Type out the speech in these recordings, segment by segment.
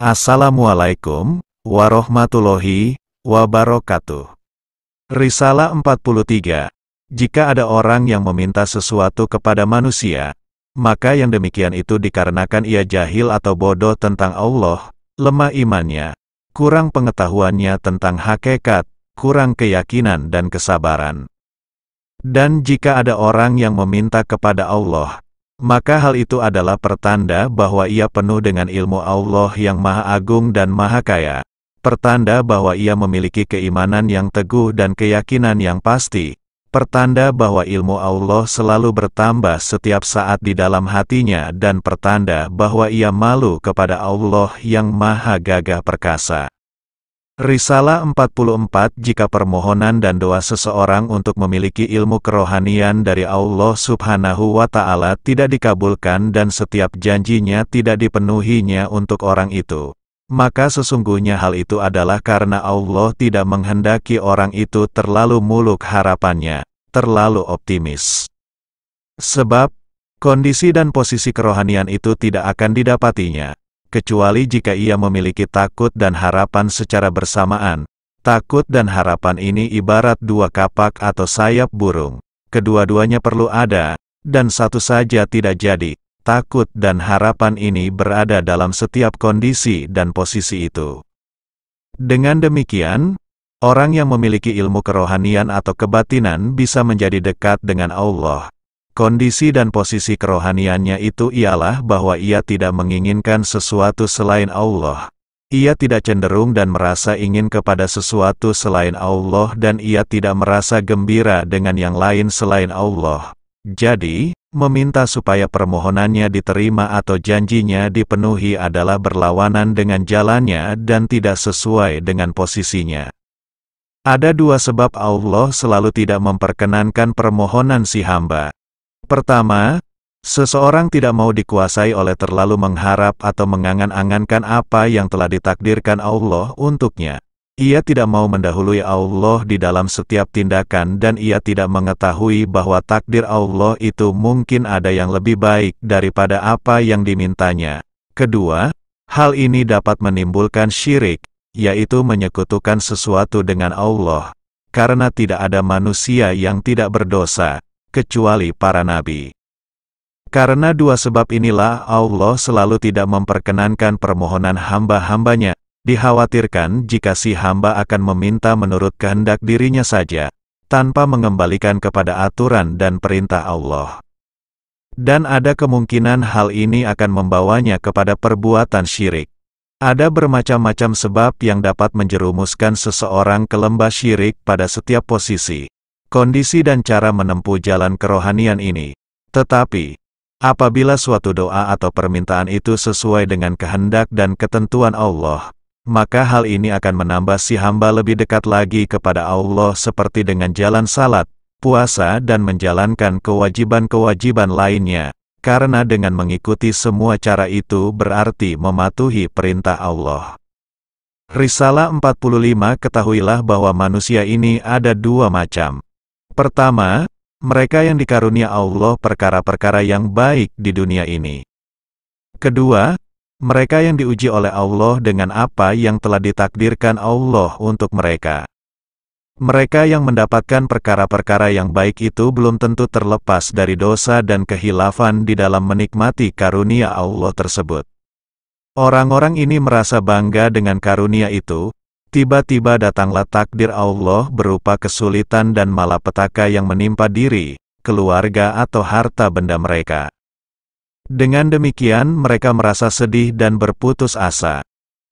Assalamualaikum warahmatullahi wabarakatuh. Risalah 43. Jika ada orang yang meminta sesuatu kepada manusia, maka yang demikian itu dikarenakan ia jahil atau bodoh tentang Allah, lemah imannya, kurang pengetahuannya tentang hakikat, kurang keyakinan dan kesabaran. Dan jika ada orang yang meminta kepada Allah, maka hal itu adalah pertanda bahwa ia penuh dengan ilmu Allah yang Maha Agung dan Maha Kaya, pertanda bahwa ia memiliki keimanan yang teguh dan keyakinan yang pasti, pertanda bahwa ilmu Allah selalu bertambah setiap saat di dalam hatinya dan pertanda bahwa ia malu kepada Allah yang Maha Gagah Perkasa. Risalah 44. Jika permohonan dan doa seseorang untuk memiliki ilmu kerohanian dari Allah Subhanahu wa Ta'ala tidak dikabulkan dan setiap janjinya tidak dipenuhinya untuk orang itu, maka sesungguhnya hal itu adalah karena Allah tidak menghendaki orang itu terlalu muluk harapannya, terlalu optimis. Sebab, kondisi dan posisi kerohanian itu tidak akan didapatinya, kecuali jika ia memiliki takut dan harapan secara bersamaan. Takut dan harapan ini ibarat dua kapak atau sayap burung. Kedua-duanya perlu ada, dan satu saja tidak jadi. Takut dan harapan ini berada dalam setiap kondisi dan posisi itu. Dengan demikian, orang yang memiliki ilmu kerohanian atau kebatinan bisa menjadi dekat dengan Allah. Kondisi dan posisi kerohaniannya itu ialah bahwa ia tidak menginginkan sesuatu selain Allah. Ia tidak cenderung dan merasa ingin kepada sesuatu selain Allah dan ia tidak merasa gembira dengan yang lain selain Allah. Jadi, meminta supaya permohonannya diterima atau janjinya dipenuhi adalah berlawanan dengan jalannya dan tidak sesuai dengan posisinya. Ada dua sebab Allah selalu tidak memperkenankan permohonan si hamba. Pertama, seseorang tidak mau dikuasai oleh terlalu mengharap atau mengangan-angankan apa yang telah ditakdirkan Allah untuknya. Ia tidak mau mendahului Allah di dalam setiap tindakan dan ia tidak mengetahui bahwa takdir Allah itu mungkin ada yang lebih baik daripada apa yang dimintanya. Kedua, hal ini dapat menimbulkan syirik, yaitu menyekutukan sesuatu dengan Allah, karena tidak ada manusia yang tidak berdosa, kecuali para nabi. Karena dua sebab inilah Allah selalu tidak memperkenankan permohonan hamba-hambanya. Dikhawatirkan jika si hamba akan meminta menurut kehendak dirinya saja, tanpa mengembalikan kepada aturan dan perintah Allah. Dan ada kemungkinan hal ini akan membawanya kepada perbuatan syirik. Ada bermacam-macam sebab yang dapat menjerumuskan seseorang ke lembah syirik pada setiap posisi, kondisi dan cara menempuh jalan kerohanian ini. Tetapi, apabila suatu doa atau permintaan itu sesuai dengan kehendak dan ketentuan Allah, maka hal ini akan menambah si hamba lebih dekat lagi kepada Allah seperti dengan jalan salat, puasa dan menjalankan kewajiban-kewajiban lainnya, karena dengan mengikuti semua cara itu berarti mematuhi perintah Allah. Risalah 45. Ketahuilah bahwa manusia ini ada dua macam. Pertama, mereka yang dikarunia Allah perkara-perkara yang baik di dunia ini. Kedua, mereka yang diuji oleh Allah dengan apa yang telah ditakdirkan Allah untuk mereka. Mereka yang mendapatkan perkara-perkara yang baik itu belum tentu terlepas dari dosa dan kehilafan di dalam menikmati karunia Allah tersebut. Orang-orang ini merasa bangga dengan karunia itu. Tiba-tiba datanglah takdir Allah berupa kesulitan dan malapetaka yang menimpa diri, keluarga atau harta benda mereka. Dengan demikian mereka merasa sedih dan berputus asa.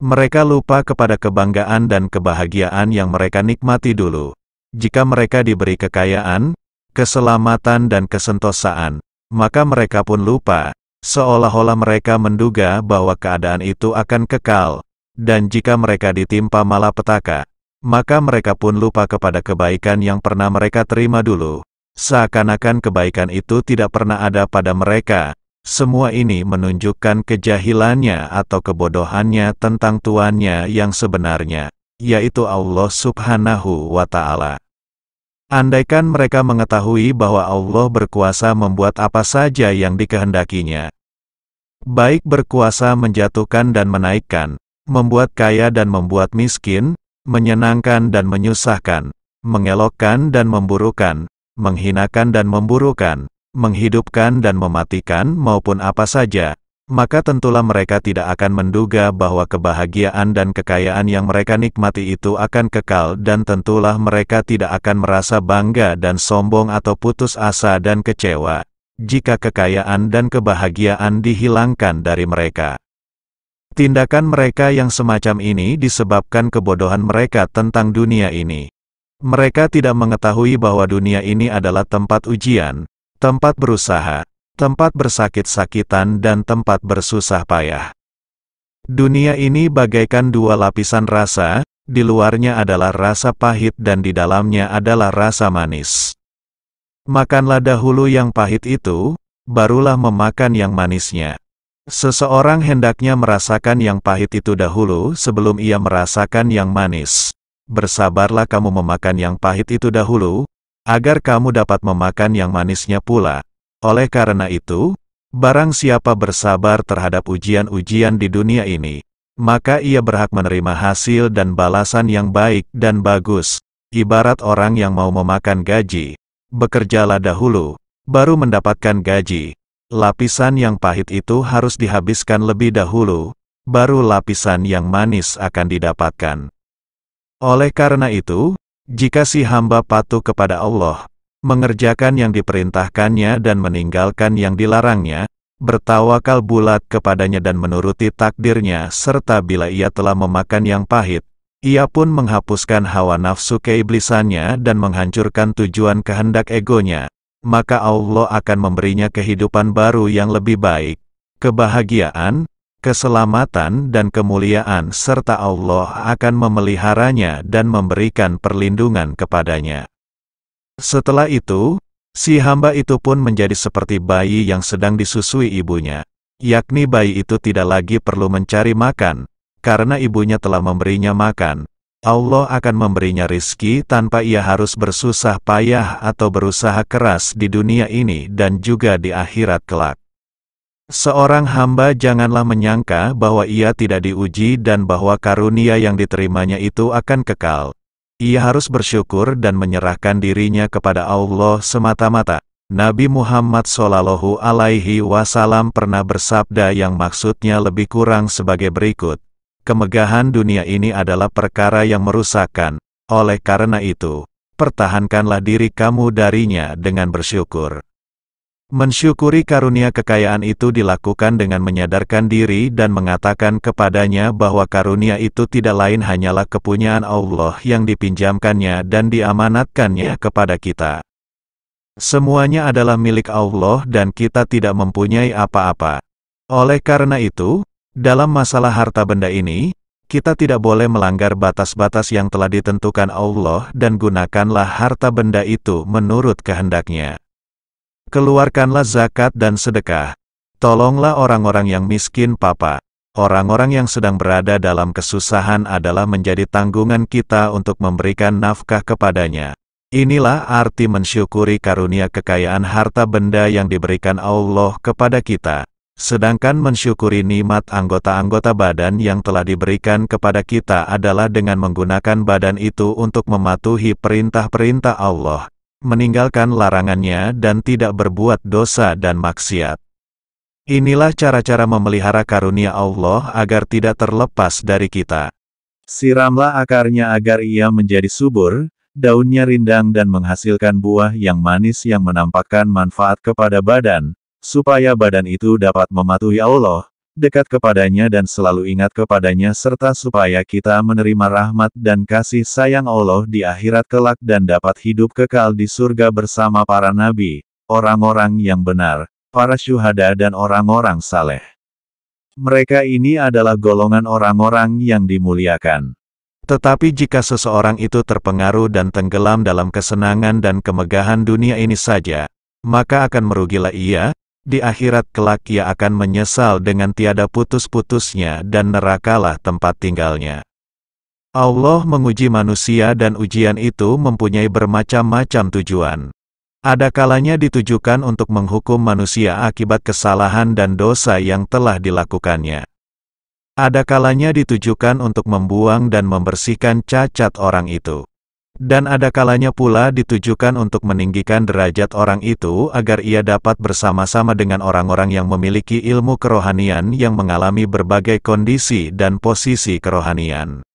Mereka lupa kepada kebanggaan dan kebahagiaan yang mereka nikmati dulu. Jika mereka diberi kekayaan, keselamatan dan kesentosaan, maka mereka pun lupa, seolah-olah mereka menduga bahwa keadaan itu akan kekal. Dan jika mereka ditimpa malapetaka, maka mereka pun lupa kepada kebaikan yang pernah mereka terima dulu. Seakan-akan kebaikan itu tidak pernah ada pada mereka. Semua ini menunjukkan kejahilannya atau kebodohannya tentang Tuannya yang sebenarnya, yaitu Allah Subhanahu wa Ta'ala. Andaikan mereka mengetahui bahwa Allah berkuasa membuat apa saja yang dikehendakinya, baik berkuasa menjatuhkan dan menaikkan, membuat kaya dan membuat miskin, menyenangkan dan menyusahkan, mengelokkan dan memburukan, menghinakan dan memburukan, menghidupkan dan mematikan maupun apa saja, maka tentulah mereka tidak akan menduga bahwa kebahagiaan dan kekayaan yang mereka nikmati itu akan kekal, dan tentulah mereka tidak akan merasa bangga dan sombong atau putus asa dan kecewa jika kekayaan dan kebahagiaan dihilangkan dari mereka. Tindakan mereka yang semacam ini disebabkan kebodohan mereka tentang dunia ini. Mereka tidak mengetahui bahwa dunia ini adalah tempat ujian, tempat berusaha, tempat bersakit-sakitan dan tempat bersusah payah. Dunia ini bagaikan dua lapisan rasa, di luarnya adalah rasa pahit dan di dalamnya adalah rasa manis. Makanlah dahulu yang pahit itu, barulah memakan yang manisnya. Seseorang hendaknya merasakan yang pahit itu dahulu sebelum ia merasakan yang manis. Bersabarlah kamu memakan yang pahit itu dahulu, agar kamu dapat memakan yang manisnya pula. Oleh karena itu, barang siapa bersabar terhadap ujian-ujian di dunia ini, maka ia berhak menerima hasil dan balasan yang baik dan bagus. Ibarat orang yang mau memakan gaji, bekerjalah dahulu, baru mendapatkan gaji. Lapisan yang pahit itu harus dihabiskan lebih dahulu, baru lapisan yang manis akan didapatkan. Oleh karena itu, jika si hamba patuh kepada Allah, mengerjakan yang diperintahkannya dan meninggalkan yang dilarangnya, bertawakal bulat kepadanya dan menuruti takdirnya, serta bila ia telah memakan yang pahit, ia pun menghapuskan hawa nafsu keiblisannya dan menghancurkan tujuan kehendak egonya, maka Allah akan memberinya kehidupan baru yang lebih baik, kebahagiaan, keselamatan dan kemuliaan, serta Allah akan memeliharanya dan memberikan perlindungan kepadanya. Setelah itu, si hamba itu pun menjadi seperti bayi yang sedang disusui ibunya, yakni bayi itu tidak lagi perlu mencari makan, karena ibunya telah memberinya makan. Allah akan memberinya rizki tanpa ia harus bersusah payah atau berusaha keras di dunia ini dan juga di akhirat kelak. Seorang hamba janganlah menyangka bahwa ia tidak diuji dan bahwa karunia yang diterimanya itu akan kekal. Ia harus bersyukur dan menyerahkan dirinya kepada Allah semata-mata. Nabi Muhammad SAW pernah bersabda yang maksudnya lebih kurang sebagai berikut. Kemegahan dunia ini adalah perkara yang merusakkan, oleh karena itu, pertahankanlah diri kamu darinya dengan bersyukur. Mensyukuri karunia kekayaan itu dilakukan dengan menyadarkan diri dan mengatakan kepadanya bahwa karunia itu tidak lain hanyalah kepunyaan Allah yang dipinjamkannya dan diamanatkannya kepada kita. Semuanya adalah milik Allah dan kita tidak mempunyai apa-apa. Oleh karena itu, dalam masalah harta benda ini, kita tidak boleh melanggar batas-batas yang telah ditentukan Allah dan gunakanlah harta benda itu menurut kehendaknya. Keluarkanlah zakat dan sedekah. Tolonglah orang-orang yang miskin papa. Orang-orang yang sedang berada dalam kesusahan adalah menjadi tanggungan kita untuk memberikan nafkah kepadanya. Inilah arti mensyukuri karunia kekayaan harta benda yang diberikan Allah kepada kita. Sedangkan mensyukuri nikmat anggota-anggota badan yang telah diberikan kepada kita adalah dengan menggunakan badan itu untuk mematuhi perintah-perintah Allah, meninggalkan larangannya dan tidak berbuat dosa dan maksiat. Inilah cara-cara memelihara karunia Allah agar tidak terlepas dari kita. Siramlah akarnya agar ia menjadi subur, daunnya rindang dan menghasilkan buah yang manis yang menampakkan manfaat kepada badan, supaya badan itu dapat mematuhi Allah, dekat kepadanya dan selalu ingat kepadanya serta supaya kita menerima rahmat dan kasih sayang Allah di akhirat kelak dan dapat hidup kekal di surga bersama para nabi, orang-orang yang benar, para syuhada dan orang-orang saleh. Mereka ini adalah golongan orang-orang yang dimuliakan. Tetapi jika seseorang itu terpengaruh dan tenggelam dalam kesenangan dan kemegahan dunia ini saja, maka akan merugilah ia. Di akhirat kelak ia akan menyesal dengan tiada putus-putusnya dan nerakalah tempat tinggalnya. Allah menguji manusia dan ujian itu mempunyai bermacam-macam tujuan. Ada kalanya ditujukan untuk menghukum manusia akibat kesalahan dan dosa yang telah dilakukannya. Ada kalanya ditujukan untuk membuang dan membersihkan cacat orang itu. Dan ada kalanya pula ditujukan untuk meninggikan derajat orang itu agar ia dapat bersama-sama dengan orang-orang yang memiliki ilmu kerohanian yang mengalami berbagai kondisi dan posisi kerohanian.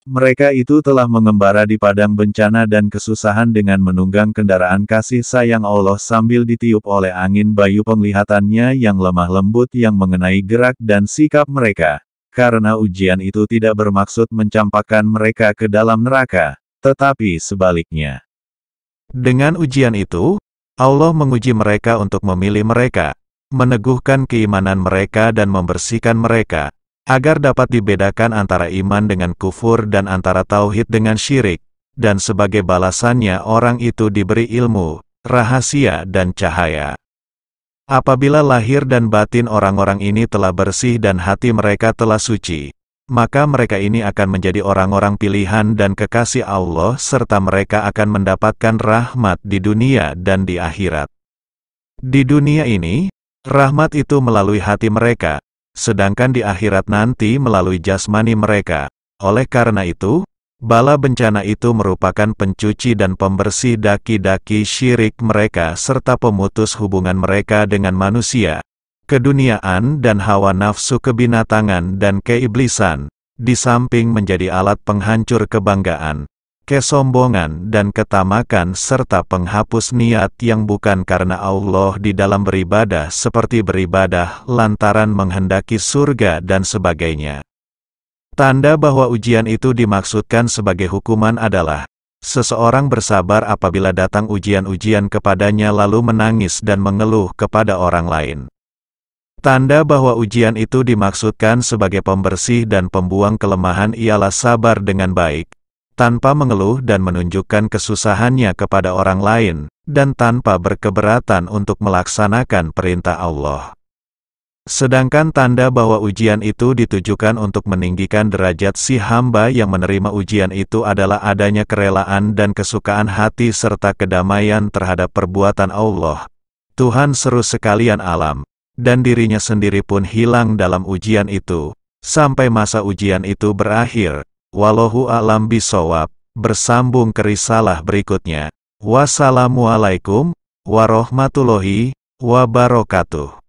Mereka itu telah mengembara di padang bencana dan kesusahan dengan menunggang kendaraan kasih sayang Allah sambil ditiup oleh angin bayu penglihatannya yang lemah lembut yang mengenai gerak dan sikap mereka, karena ujian itu tidak bermaksud mencampakkan mereka ke dalam neraka, tetapi sebaliknya. Dengan ujian itu, Allah menguji mereka untuk memilih mereka, meneguhkan keimanan mereka dan membersihkan mereka, agar dapat dibedakan antara iman dengan kufur dan antara tauhid dengan syirik, dan sebagai balasannya orang itu diberi ilmu, rahasia dan cahaya. Apabila lahir dan batin orang-orang ini telah bersih dan hati mereka telah suci, maka mereka ini akan menjadi orang-orang pilihan dan kekasih Allah serta mereka akan mendapatkan rahmat di dunia dan di akhirat. Di dunia ini, rahmat itu melalui hati mereka, sedangkan di akhirat nanti melalui jasmani mereka. Oleh karena itu, bala bencana itu merupakan pencuci dan pembersih daki-daki syirik mereka serta pemutus hubungan mereka dengan manusia, keduniaan dan hawa nafsu kebinatangan dan keiblisan, di samping menjadi alat penghancur kebanggaan, kesombongan dan ketamakan serta penghapus niat yang bukan karena Allah di dalam beribadah seperti beribadah lantaran menghendaki surga dan sebagainya. Tanda bahwa ujian itu dimaksudkan sebagai hukuman adalah, seseorang bersabar apabila datang ujian-ujian kepadanya lalu menangis dan mengeluh kepada orang lain. Tanda bahwa ujian itu dimaksudkan sebagai pembersih dan pembuang kelemahan ialah sabar dengan baik, tanpa mengeluh dan menunjukkan kesusahannya kepada orang lain, dan tanpa berkeberatan untuk melaksanakan perintah Allah. Sedangkan tanda bahwa ujian itu ditujukan untuk meninggikan derajat si hamba yang menerima ujian itu adalah adanya kerelaan dan kesukaan hati serta kedamaian terhadap perbuatan Allah, Tuhan seru sekalian alam, dan dirinya sendiri pun hilang dalam ujian itu, sampai masa ujian itu berakhir. Wallahu a'lam bishawab. Bersambung ke risalah berikutnya. Wassalamualaikum warahmatullahi wabarakatuh.